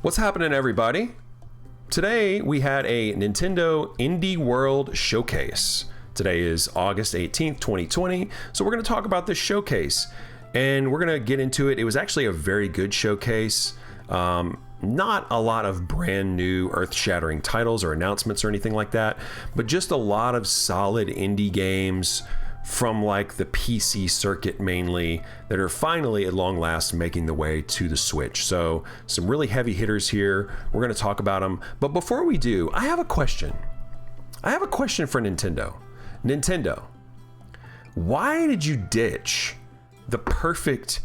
What's happening, everybody? Today we had a Nintendo Indie World Showcase. Today is August 18th, 2020. So we're going to talk about this showcase and we're going to get into it. It was actually a very good showcase. Not a lot of brand new earth-shattering titles or announcements or anything like that, but just a lot of solid indie games from like the PC circuit mainly that are finally at long last making the way to the Switch. So some really heavy hitters here. We're going to talk about them. But before we do, I have a question. I have a question for Nintendo. Nintendo, why did you ditch the perfect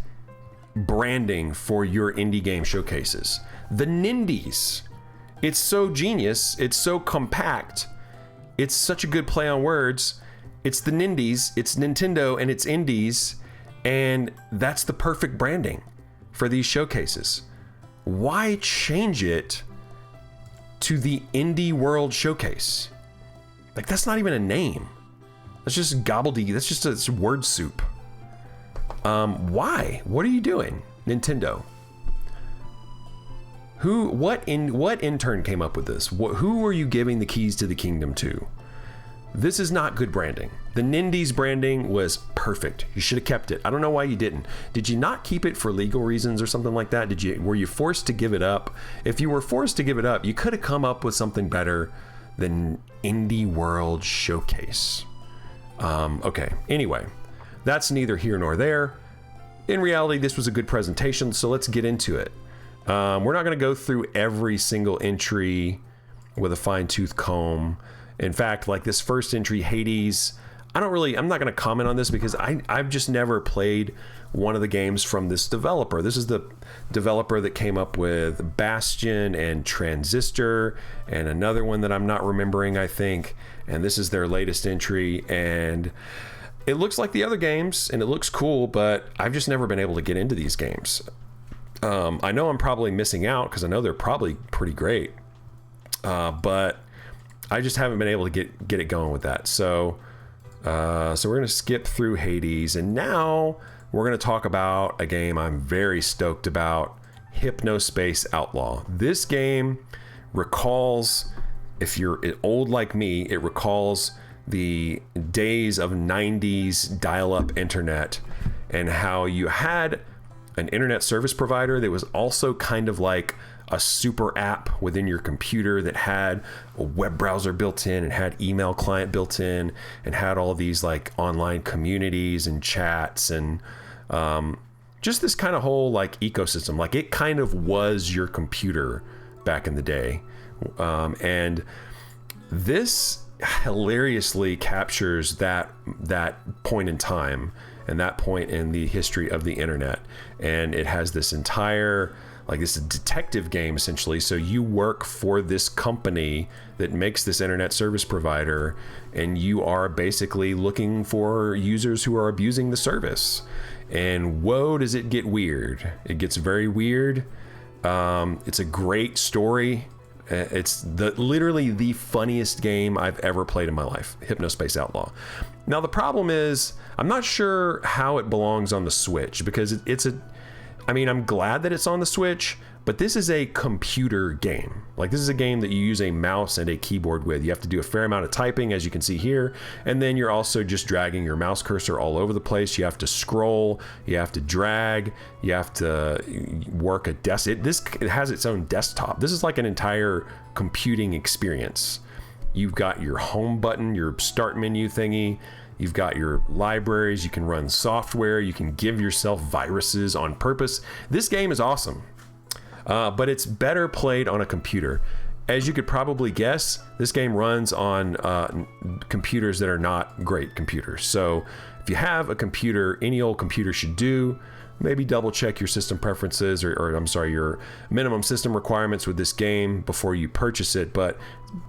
branding for your indie game showcases? The Nindies. It's so genius. It's so compact. It's such a good play on words. It's the Nindies, it's Nintendo, and it's Indies, and that's the perfect branding for these showcases. Why change it to the Indie World Showcase? Like, that's not even a name. That's just gobbledygook. That's just a word soup. Why? What are you doing, Nintendo? What intern came up with this? Who are you giving the keys to the kingdom to? This is not good branding. The Nindies branding was perfect. You should have kept it. I don't know why you didn't. Did you not keep it for legal reasons or something like that? Were you forced to give it up? If you were forced to give it up, you could have come up with something better than Indie World Showcase. Okay, anyway, that's neither here nor there. In reality, this was a good presentation, so let's get into it. We're not going to go through every single entry with a fine-tooth comb. In fact, like this first entry, Hades, I'm not going to comment on this because I've just never played one of the games from this developer. This is the developer that came up with Bastion and Transistor and another one that I'm not remembering, I think. And this is their latest entry. And it looks like the other games and it looks cool, but I've just never been able to get into these games. I know I'm probably missing out because I know they're probably pretty great. But I just haven't been able to get it going with that. So we're going to skip through Hades, and now we're going to talk about a game I'm very stoked about, Hypnospace Outlaw. This game recalls, if you're old like me, it recalls the days of 90s dial-up internet and how you had an internet service provider that was also kind of like a super app within your computer that had a web browser built in and had email client built in and had all these like online communities and chats and just this kind of whole like ecosystem. Like it kind of was your computer back in the day. And this hilariously captures that point in time and that point in the history of the internet. And it has this entire, like this is a detective game essentially. So you work for this company that makes this internet service provider, and you are basically looking for users who are abusing the service. And whoa, does it get weird. It gets very weird. It's a great story. It's literally the funniest game I've ever played in my life, Hypnospace Outlaw. Now the problem is, I'm not sure how it belongs on the Switch because I'm glad that it's on the Switch, but this is a computer game. Like this is a game that you use a mouse and a keyboard with. You have to do a fair amount of typing, as you can see here, and then you're also just dragging your mouse cursor all over the place. You have to scroll, you have to drag, you have to work a desk. It has its own desktop. This is like an entire computing experience. You've got your home button, your start menu thingy. You've got your libraries, you can run software, you can give yourself viruses on purpose. This game is awesome, but it's better played on a computer. As you could probably guess, this game runs on computers that are not great computers. So if you have a computer, any old computer should do, maybe double check your system preferences or your minimum system requirements with this game before you purchase it, but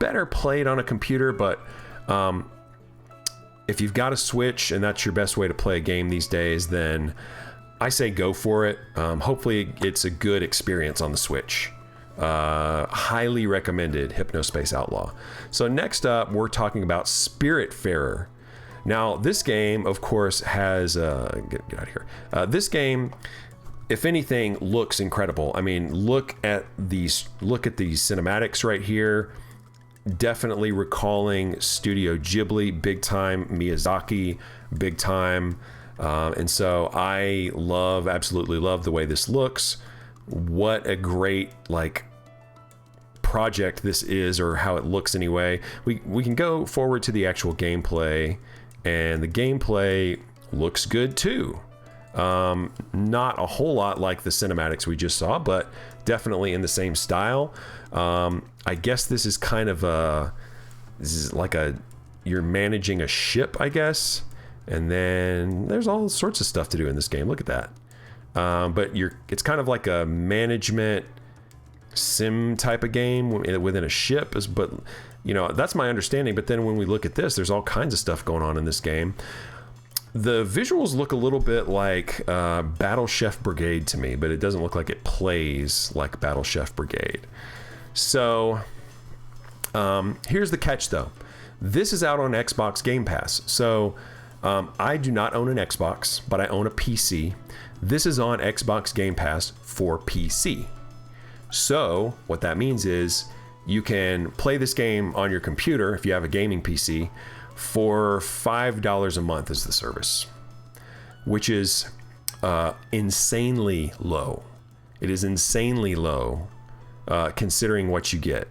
better played on a computer. But if you've got a Switch and that's your best way to play a game these days, then I say go for it. Hopefully it's a good experience on the Switch. Highly recommended, Hypnospace Outlaw. So next up, we're talking about Spiritfarer. Now, this game, of course, has... get out of here. This game if anything, looks incredible. I mean, look at these cinematics right here. Definitely recalling Studio Ghibli, big time. Miyazaki, big time. And so I absolutely love the way this looks. What a great project this is, or how it looks anyway. We can go forward to the actual gameplay, and the gameplay looks good too. Not a whole lot like the cinematics we just saw, but definitely in the same style. I guess this is kind of you're managing a ship, I guess. And then there's all sorts of stuff to do in this game. Look at that. But it's kind of like a management sim type of game within a ship, but that's my understanding. But then when we look at this, there's all kinds of stuff going on in this game. The visuals look a little bit like Battle Chef Brigade to me, but it doesn't look like it plays like Battle Chef Brigade. So here's the catch though. This is out on Xbox Game Pass. So I do not own an Xbox, but I own a PC. This is on Xbox Game Pass for PC. So what that means is you can play this game on your computer if you have a gaming PC for $5 a month is the service, which is insanely low. It is insanely low considering what you get.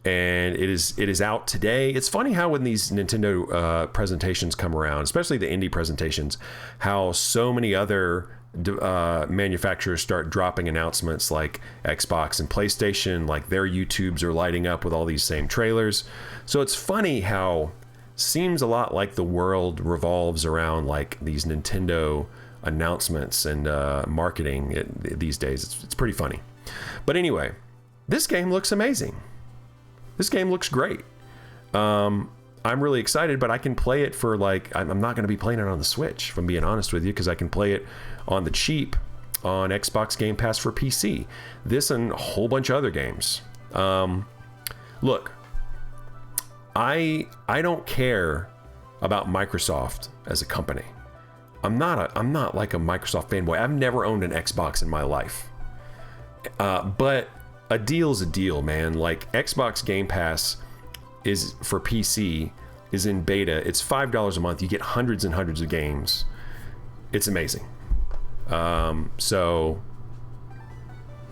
And it is out today. It's funny how when these Nintendo presentations come around, especially the indie presentations, how so many other manufacturers start dropping announcements, like Xbox and PlayStation, like their YouTubes are lighting up with all these same trailers. So it's funny how seems a lot like the world revolves around like these Nintendo announcements and marketing these days. It's pretty funny. But anyway, this game looks amazing. This game looks great. I'm really excited, but I can play it for I'm not going to be playing it on the Switch, if I'm being honest with you, because I can play it on the cheap on Xbox Game Pass for PC. This and a whole bunch of other games. Look, I don't care about Microsoft as a company. I'm not like a Microsoft fanboy. I've never owned an Xbox in my life. But a deal's a deal, man. Like Xbox Game Pass is for PC is in beta. It's $5 a month. You get hundreds and hundreds of games. It's amazing. So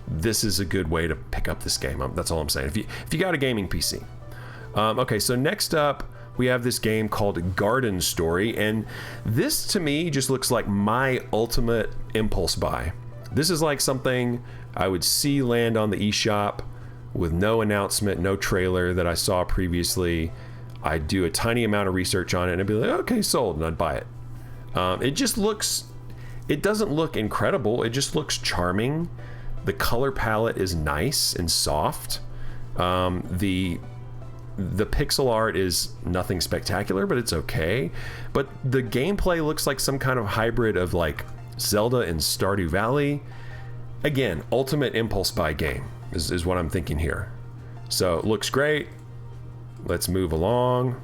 this is a good way to pick up this game. That's all I'm saying. If you got a gaming PC. Okay, so next up we have this game called Garden Story, and this to me just looks like my ultimate impulse buy. This is like something I would see land on the eShop with no announcement, no trailer that I saw previously. I'd do a tiny amount of research on it and I'd be like, okay, sold, and I'd buy it. It doesn't look incredible. It just looks charming. The color palette is nice and soft. The pixel art is nothing spectacular, but it's okay. But the gameplay looks like some kind of hybrid of like Zelda and Stardew Valley. Again, ultimate impulse buy game is what I'm thinking here. So it looks great. Let's move along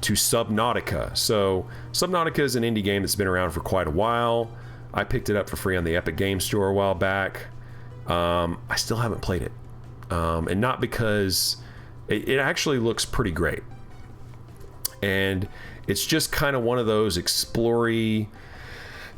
to Subnautica. So Subnautica is an indie game that's been around for quite a while. I picked it up for free on the Epic Game Store a while back. I still haven't played it. And not because it actually looks pretty great. And it's just kind of one of those explory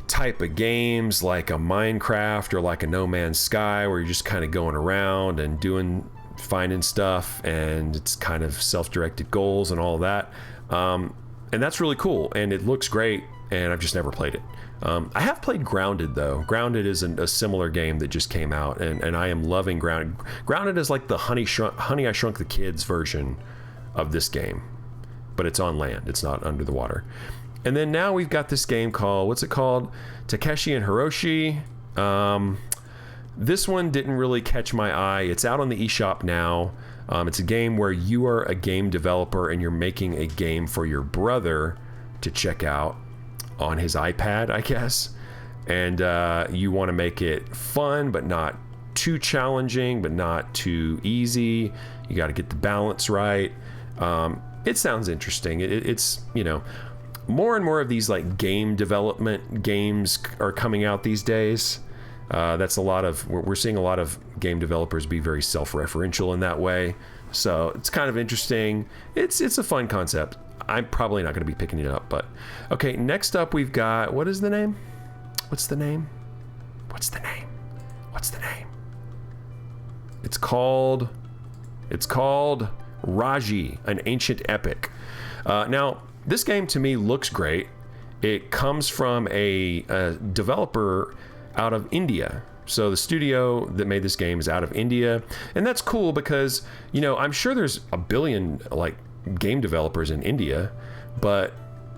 type of games like a Minecraft or like a No Man's Sky, where you're just kind of going around and finding stuff, and it's kind of self-directed goals and all of that. And that's really cool, and it looks great, and I've just never played it. I have played Grounded though. Grounded is a similar game that just came out, and I am loving Grounded. Grounded is like the Honey I Shrunk the Kids version of this game, but it's on land. It's not under the water. And then now we've got this game called, what's it called? Takeshi and Hiroshi. This one didn't really catch my eye. It's out on the eShop now. It's a game where you are a game developer and you're making a game for your brother to check out on his iPad, I guess. And you want to make it fun, but not too challenging, but not too easy. You got to get the balance right. It sounds interesting. It's, more and more of these like game development games are coming out these days. That's a lot of, we're seeing a lot of game developers be very self-referential in that way. So it's kind of interesting. It's a fun concept. I'm probably not going to be picking it up, but okay. Next up, we've got, what is the name? What's the name? What's the name? What's the name? It's called Raji, an ancient epic. Now, this game to me looks great. It comes from a developer out of India. So the studio that made this game is out of India, and that's cool because, you know, I'm sure there's a billion like game developers in India, but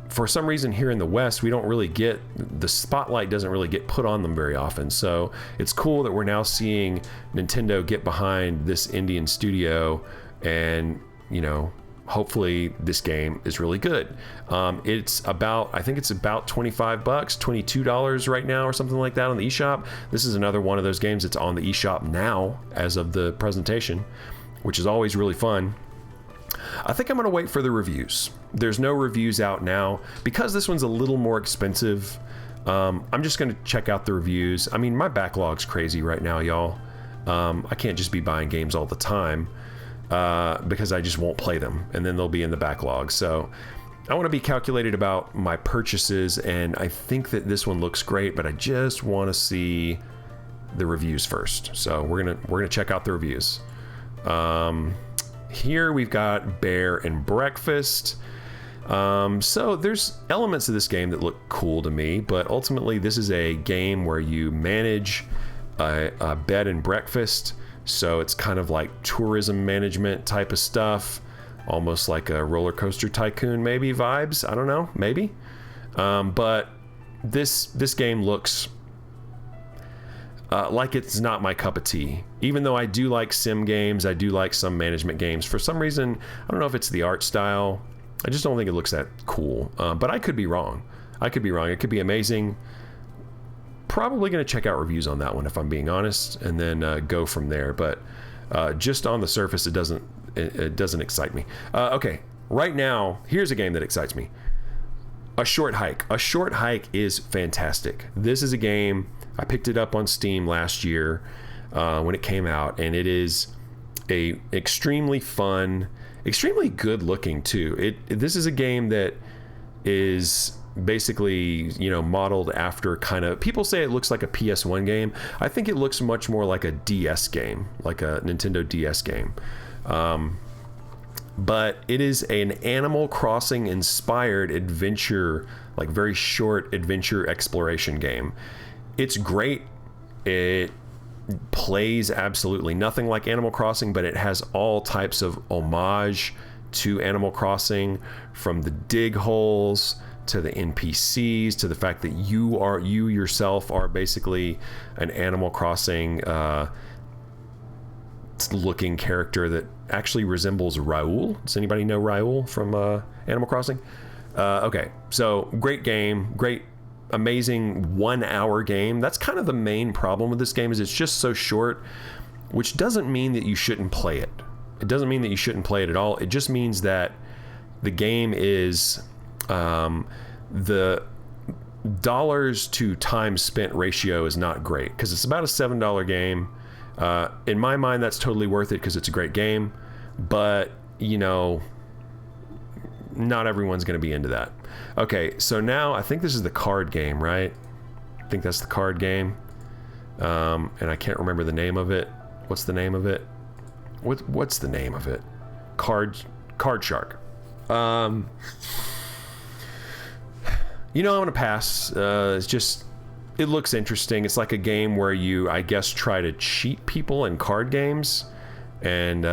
for some reason here in the West, we don't really get, the spotlight doesn't really get put on them very often. So it's cool that we're now seeing Nintendo get behind this Indian studio, and, you know, hopefully this game is really good. It's about, I think it's about $25, $22 right now or something like that on the eShop. This is another one of those games that's on the eShop now as of the presentation, which is always really fun. I think I'm gonna wait for the reviews. There's no reviews out now because this one's a little more expensive. I'm just gonna check out the reviews. I mean, my backlog's crazy right now, y'all. I can't just be buying games all the time because I just won't play them, and then they'll be in the backlog. So I want to be calculated about my purchases, and I think that this one looks great, but I just want to see the reviews first. So we're gonna check out the reviews. Here we've got Bear and Breakfast. So there's elements of this game that look cool to me, but ultimately this is a game where you manage a bed and breakfast. So it's kind of like tourism management type of stuff, almost like a roller coaster tycoon maybe vibes. I don't know, maybe. But this game looks like it's not my cup of tea. Even though I do like sim games, I do like some management games. For some reason, I don't know if it's the art style, I just don't think it looks that cool. But I could be wrong. It could be amazing. Probably going to check out reviews on that one if I'm being honest, and then go from there. But just on the surface, it doesn't excite me. Okay, right now, here's a game that excites me. A Short Hike. A Short Hike is fantastic. This is a game, I picked it up on Steam last year when it came out, and it is a extremely fun, extremely good looking too. This is a game that is basically, you know, modeled after kind of, people say it looks like a PS1 game. I think it looks much more like a DS game, like a Nintendo DS game. But it is an Animal Crossing inspired adventure, like very short adventure exploration game. It's great. It plays absolutely nothing like Animal Crossing, but it has all types of homage to Animal Crossing, from the dig holes to the NPCs to the fact that you yourself are basically an Animal Crossing looking character that actually resembles Raoul. Does anybody know Raoul from Animal Crossing? Okay, so great game, great, amazing 1 hour game. That's kind of the main problem with this game, is it's just so short, which doesn't mean that you shouldn't play it. It doesn't mean that you shouldn't play it at all. It just means that the game is the dollars to time spent ratio is not great, because it's about a $7 game. In my mind, that's totally worth it because it's a great game, but you know, not everyone's going to be into that. Okay, so now I think this is the card game, right? I think that's the card game, and I can't remember the name of it. What's the name of it? What's the name of it? Card Shark. You know, I'm gonna pass. It's just, it looks interesting. It's like a game where you, I guess, try to cheat people in card games and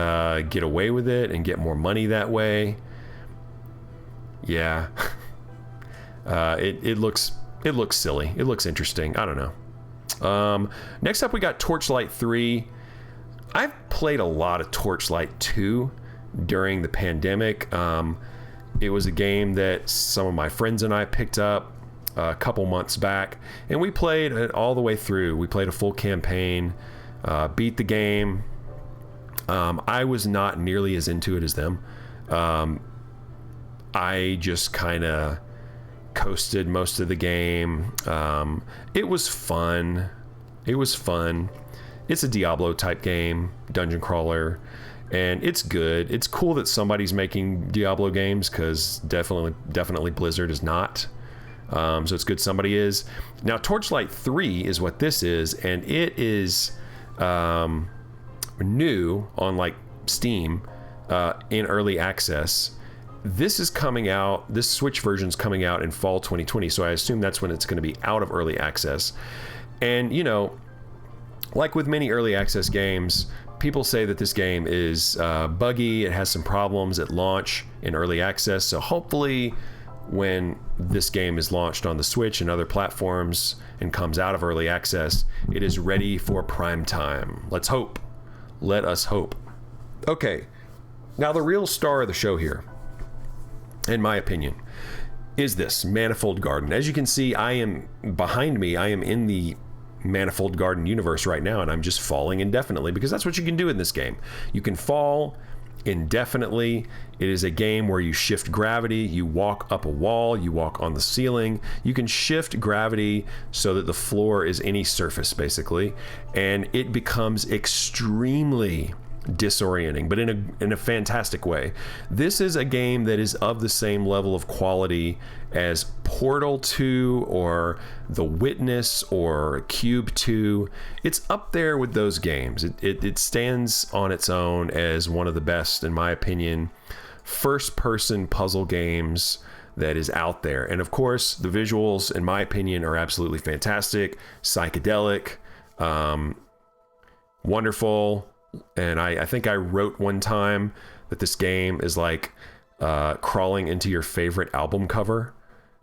get away with it and get more money that way. Yeah. It looks silly. It looks interesting. I don't know. Next up, we got Torchlight 3. I've played a lot of Torchlight 2 during the pandemic. It was a game that some of my friends and I picked up a couple months back, and we played it all the way through. We played a full campaign, beat the game. I was not nearly as into it as them. I just kind of coasted most of the game. It was fun. It was fun. It's a Diablo type game, dungeon crawler, and it's good. It's cool that somebody's making Diablo games, because definitely Blizzard is not. So it's good somebody is. Now Torchlight 3 is what this is, and it is new on like Steam in early access. This is coming out, this Switch version's coming out in fall 2020, so I assume that's when it's going to be out of early access. And, you know, like with many early access games, people say that this game is buggy, it has some problems at launch in early access, so hopefully when this game is launched on the Switch and other platforms and comes out of early access, it is ready for prime time. Let's hope. Let us hope. Okay, now the real star of the show here, in my opinion, is this Manifold Garden. As you can see, I am in the Manifold Garden universe right now, and I'm just falling indefinitely, because that's what you can do in this game. You can fall indefinitely. It is a game where you shift gravity, you walk up a wall, you walk on the ceiling. You can shift gravity so that the floor is any surface, basically, and it becomes extremely disorienting, but in a fantastic way. This is a game that is of the same level of quality as Portal 2 or The Witness or Cube 2. It's up there with those games. It stands on its own as one of the best, in my opinion, first-person puzzle games that is out there. And of course, the visuals, in my opinion, are absolutely fantastic, psychedelic, wonderful. And I think I wrote one time that this game is like crawling into your favorite album cover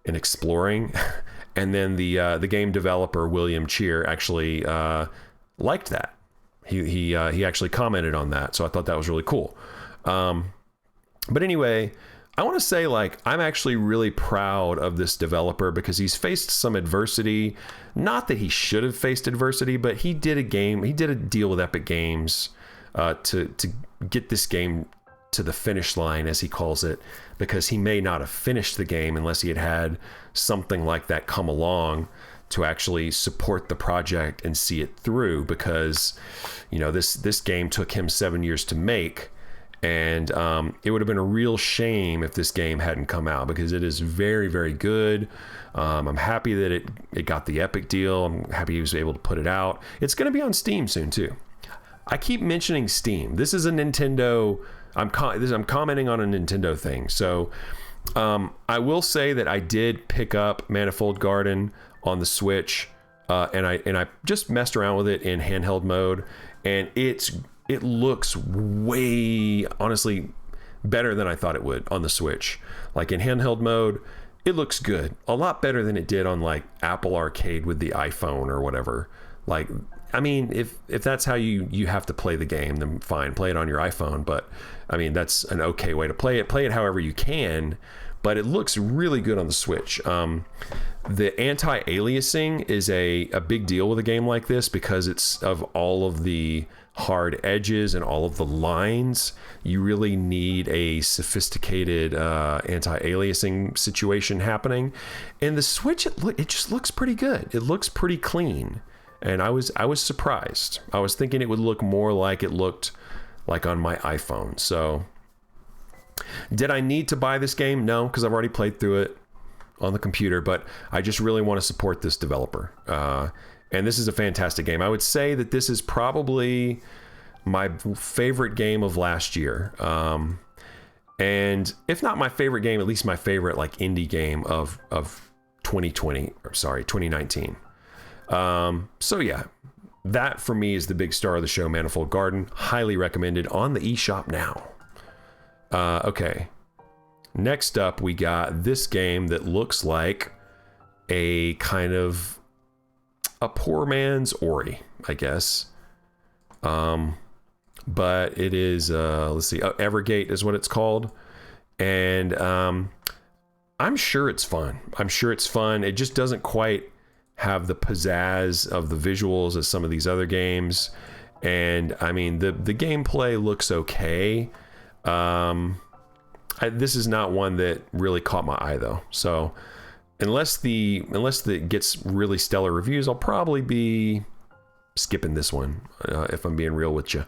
and exploring. And then the game developer William Cheer actually liked that. He actually commented on that, so I thought that was really cool. But anyway, I want to say, like, I'm actually really proud of this developer, because he's faced some adversity. Not that he should have faced adversity, but he did a deal with Epic Games to get this game to the finish line, as he calls it, because he may not have finished the game unless he had something like that come along to actually support the project and see it through, because, you know, this game took him 7 years to make. And it would have been a real shame if this game hadn't come out, because it is very, very good. I'm happy that it got the Epic deal. I'm happy he was able to put it out. It's going to be on Steam soon too. I keep mentioning Steam. This is a Nintendo. I'm commenting on a Nintendo thing. So I will say that I did pick up Manifold Garden on the Switch, and I just messed around with it in handheld mode, and it looks way, honestly, better than I thought it would on the Switch. Like in handheld mode, it looks good. A lot better than it did on like Apple Arcade with the iPhone or whatever. Like, I mean, if that's how you have to play the game, then fine, play it on your iPhone. But I mean, that's an okay way to play it. Play it however you can, but it looks really good on the Switch. The anti-aliasing is a big deal with a game like this, because it's of all of the hard edges and all of the lines. You really need a sophisticated anti-aliasing situation happening. And the Switch, it just looks pretty good. It looks pretty clean. And I was surprised. I was thinking it would look more like it looked like on my iPhone. So did I need to buy this game? No, because I've already played through it on the computer, but I just really want to support this developer. And this is a fantastic game. I would say that this is probably my favorite game of last year. And if not my favorite game, at least my favorite like indie game of 2019. So yeah, that for me is the big star of the show, Manifold Garden. Highly recommended on the eShop now. Okay. Next up, we got this game that looks like a kind of a poor man's Ori, I guess. But it is, let's see, Evergate is what it's called. And I'm sure it's fun. It just doesn't quite have the pizzazz of the visuals as some of these other games. And I mean, the gameplay looks okay. This is not one that really caught my eye though. So unless it gets really stellar reviews, I'll probably be skipping this one, if I'm being real with you.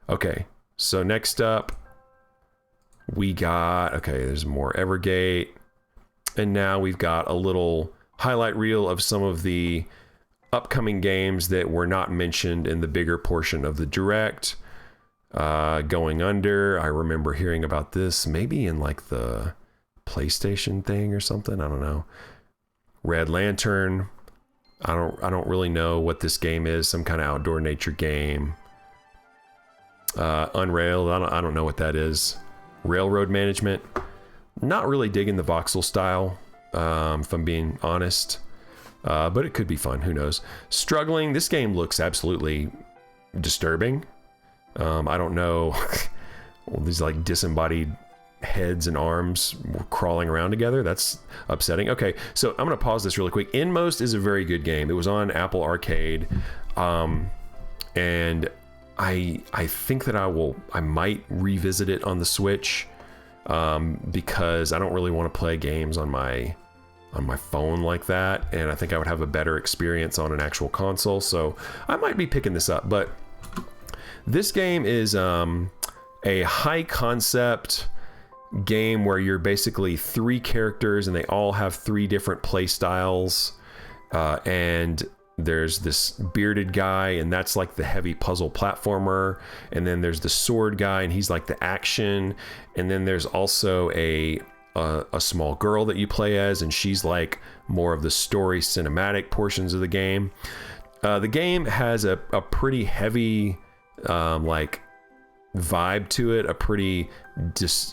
Okay, so next up, we got, okay, there's more Evergate. And now we've got a little highlight reel of some of the upcoming games that were not mentioned in the bigger portion of the direct. Going Under, I remember hearing about this maybe in like the PlayStation thing or something, I don't know. Red Lantern, I don't really know what this game is, some kind of outdoor nature game. Unrailed, I don't know what that is. Railroad Management, not really digging the voxel style, if I'm being honest, but it could be fun, who knows. Struggling, this game looks absolutely disturbing. I don't know, these like disembodied heads and arms crawling around together, that's upsetting. Okay, so I'm gonna pause this really quick. Inmost is a very good game. It was on Apple Arcade, and I think that I might revisit it on the Switch, because I don't really want to play games on my phone like that, and I think I would have a better experience on an actual console, so I might be picking this up. But this game is a high concept game where you're basically 3 characters and they all have 3 different play styles, and there's this bearded guy, and that's like the heavy puzzle platformer, and then there's the sword guy, and he's like the action, and then there's also a small girl that you play as, and she's like more of the story cinematic portions of the game. The game has a pretty heavy like vibe to it, a pretty it's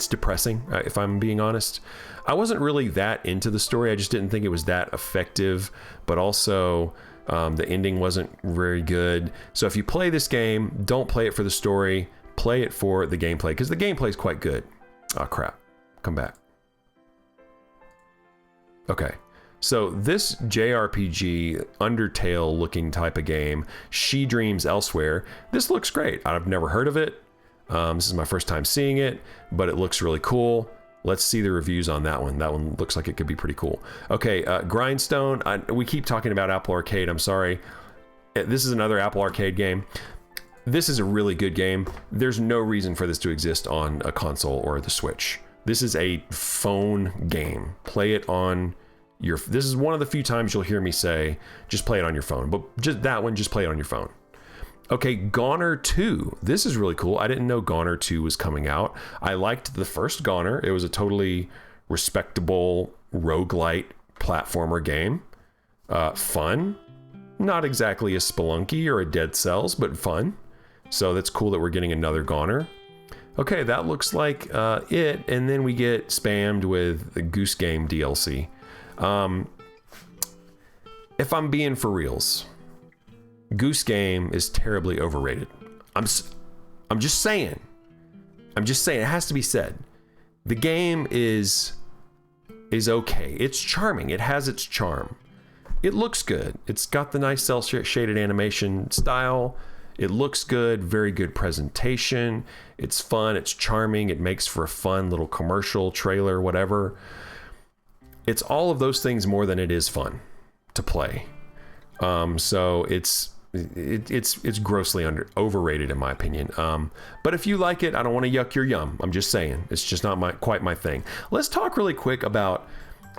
depressing, if I'm being honest. I wasn't really that into the story. I just didn't think it was that effective, but also the ending wasn't very good. So if you play this game, don't play it for the story, play it for the gameplay, because the gameplay is quite good. Oh crap, come back. Okay, so this JRPG Undertale looking type of game, She Dreams Elsewhere, this looks great. I've never heard of it. This is my first time seeing it, but it looks really cool. Let's see the reviews on that one. That one looks like it could be pretty cool. Okay, Grindstone. We keep talking about Apple Arcade. I'm sorry. This is another Apple Arcade game. This is a really good game. There's no reason for this to exist on a console or the Switch. This is a phone game. Play it on your... This is one of the few times you'll hear me say, just play it on your phone. But just that one, just play it on your phone. Okay, Goner 2. This is really cool. I didn't know Goner 2 was coming out. I liked the first Goner. It was a totally respectable roguelite platformer game. Fun. Not exactly a Spelunky or a Dead Cells, but fun. So that's cool that we're getting another Goner. Okay, that looks like it. And then we get spammed with the Goose Game DLC. If I'm being for reals, Goose Game is terribly overrated. I'm just saying. It has to be said. The game is okay. It's charming. It has its charm. It looks good. It's got the nice cel shaded animation style. It looks good. Very good presentation. It's fun. It's charming. It makes for a fun little commercial, trailer, whatever. It's all of those things more than it is fun to play. So it's grossly overrated in my opinion. But if you like it, I don't want to yuck your yum. I'm just saying, it's just not quite my thing. Let's talk really quick about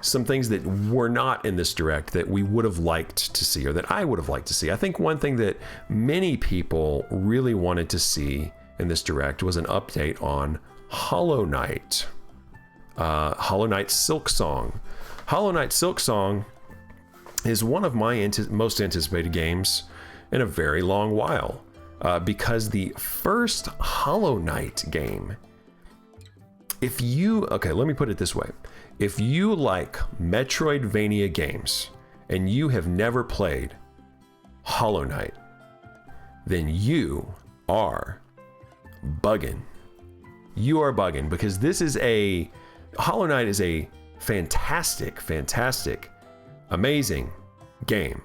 some things that were not in this direct that we would have liked to see, or that I would have liked to see. I think one thing that many people really wanted to see in this direct was an update on Hollow Knight. Hollow Knight Silksong. Hollow Knight Silksong is one of my most anticipated games in a very long while, because the first Hollow Knight game, let me put it this way. If you like Metroidvania games and you have never played Hollow Knight, then you are bugging. You are bugging, because Hollow Knight is a fantastic, amazing game.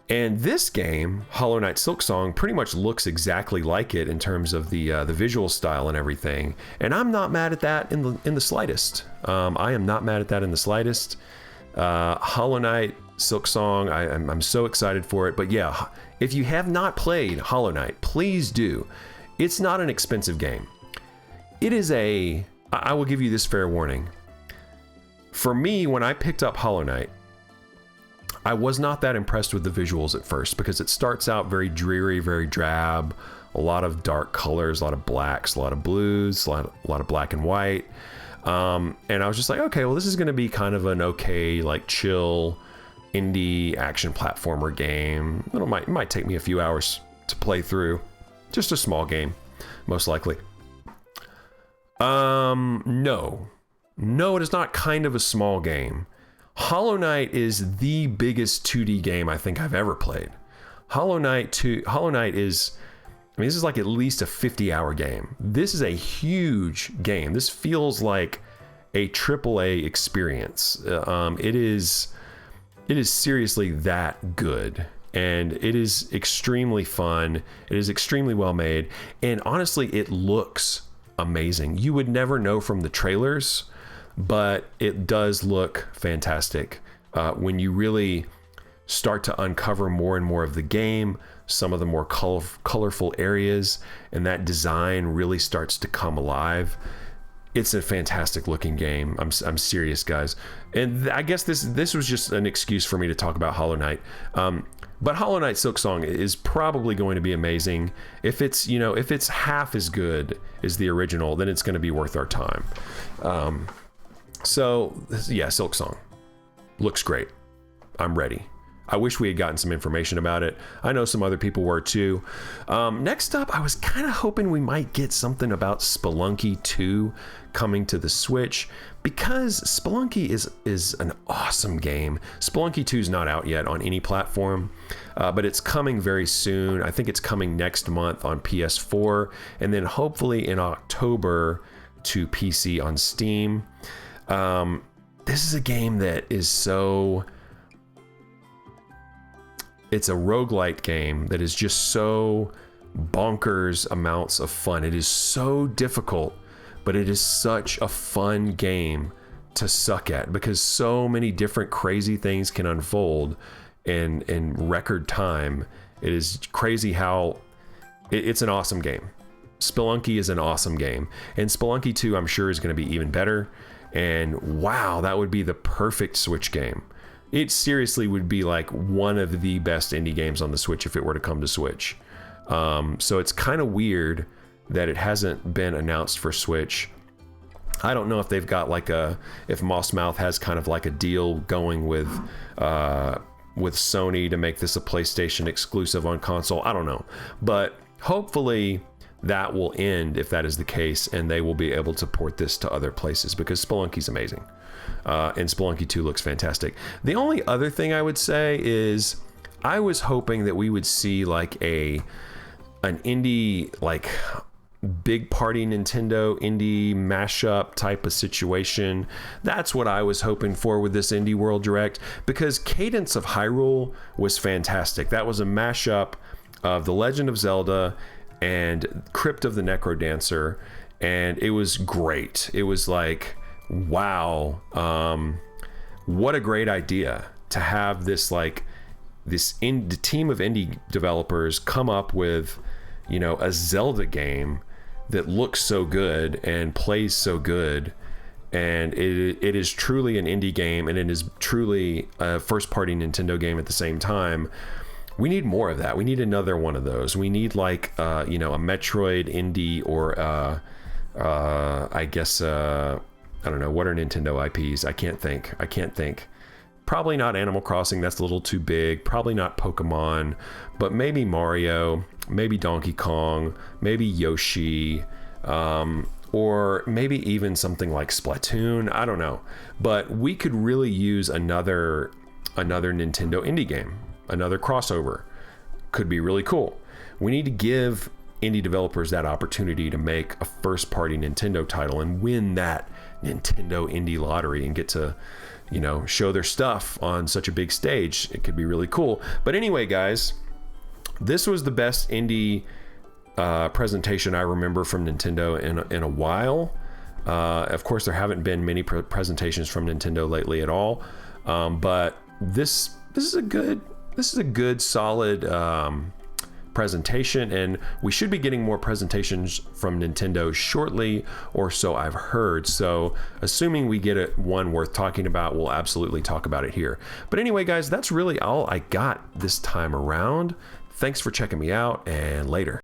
And this game, Hollow Knight Silksong, pretty much looks exactly like it in terms of the visual style and everything. And I'm not mad at that in the slightest. I am not mad at that in the slightest. Hollow Knight Silk Song. I'm so excited for it. But yeah, if you have not played Hollow Knight, please do. It's not an expensive game. It is I will give you this fair warning. For me, when I picked up Hollow Knight, I was not that impressed with the visuals at first because it starts out very dreary, very drab, a lot of dark colors, a lot of blacks, a lot of blues, a lot of black and white. And I was just like, okay, well, this is going to be kind of an okay, like chill indie action platformer game. It might take me a few hours to play through. Just a small game, most likely. No, it is not kind of a small game. Hollow Knight is the biggest 2D game I think I've ever played. Hollow Knight is, this is like at least a 50-hour game. This is a huge game. This feels like a AAA experience. It is seriously that good. And it is extremely fun. It is extremely well made. And honestly, it looks amazing. You would never know from the trailers, but it does look fantastic. When you really start to uncover more and more of the game, some of the more colorful areas, and that design really starts to come alive. It's a fantastic looking game. I'm serious, guys. And I guess this was just an excuse for me to talk about Hollow Knight. But Hollow Knight Silk Song is probably going to be amazing. If it's half as good as the original, then it's going to be worth our time. So yeah, Silk Song looks great. I'm ready. I wish we had gotten some information about it. I know some other people were too. Next up, I was kind of hoping we might get something about Spelunky 2 coming to the Switch, because Spelunky is an awesome game. Spelunky 2 is not out yet on any platform, but it's coming very soon. I think it's coming next month on PS4, and then hopefully in October to PC on Steam. This is a game that is it's a roguelite game that is just so bonkers amounts of fun. It is so difficult, but it is such a fun game to suck at because so many different crazy things can unfold in record time. It is crazy how it's an awesome game. Spelunky is an awesome game, and Spelunky 2 I'm sure is going to be even better. And wow, that would be the perfect Switch game. It seriously would be like one of the best indie games on the Switch if it were to come to Switch. So it's kind of weird that it hasn't been announced for Switch. I don't know if they've got if Mossmouth has kind of like a deal going with Sony to make this a PlayStation exclusive on console. I don't know, but hopefully that will end if that is the case, and they will be able to port this to other places because Spelunky's amazing. And Spelunky 2 looks fantastic. The only other thing I would say is I was hoping that we would see like an indie, like big party Nintendo indie mashup type of situation. That's what I was hoping for with this Indie World Direct, because Cadence of Hyrule was fantastic. That was a mashup of The Legend of Zelda and Crypt of the Necrodancer, and it was great. It was like, wow, what a great idea to have this the team of indie developers come up with, a Zelda game that looks so good and plays so good, and it is truly an indie game, and it is truly a first-party Nintendo game at the same time. We need more of that. We need another one of those. We need a Metroid indie, or I guess I don't know, what are Nintendo IPs? I can't think. Probably not Animal Crossing, that's a little too big. Probably not Pokemon, but maybe Mario, maybe Donkey Kong, maybe Yoshi, or maybe even something like Splatoon. I don't know. But we could really use another Nintendo indie game, another crossover. Could be really cool. We need to give indie developers that opportunity to make a first-party Nintendo title and win that Nintendo indie lottery and get to, show their stuff on such a big stage. It could be really cool. But anyway, guys, this was the best indie presentation I remember from Nintendo in a while. Of course, there haven't been many presentations from Nintendo lately at all. But this this is a good solid presentation, and we should be getting more presentations from Nintendo shortly, or so I've heard. So assuming we get one worth talking about, we'll absolutely talk about it here. But anyway, guys, that's really all I got this time around. Thanks for checking me out, and later.